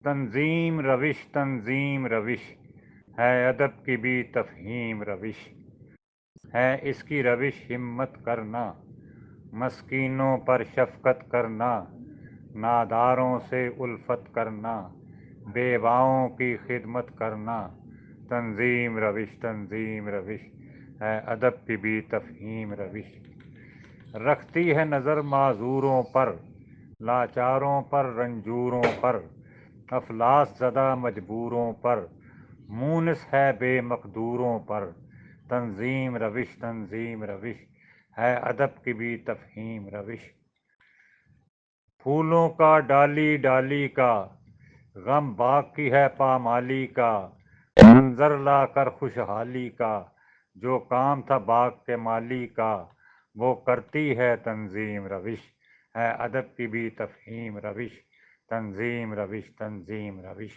تنظیم روش، تنظیم روش ہے ادب کی بھی تفہیم روش ہے اس کی روش، ہمت کرنا مسکینوں پر شفقت کرنا، ناداروں سے الفت کرنا، بیواؤں کی خدمت کرنا، تنظیم روش، تنظیم روش ہے ادب کی بھی تفہیم روش رکھتی ہے نظر معذوروں پر، لاچاروں پر، رنجوروں پر، افلاس زدہ مجبوروں پر، مونس ہے بے مقدوروں پر، تنظیم روش، تنظیم روش ہے ادب کی بھی تفہیم روش پھولوں کا ڈالی ڈالی کا غم باغ کی ہے پامالی کا، منظر لا کر خوشحالی کا، جو کام تھا باغ کے مالی کا وہ کرتی ہے تنظیم روش ہے ادب کی بھی تفہیم روش تنظیم روش، تنظیم روش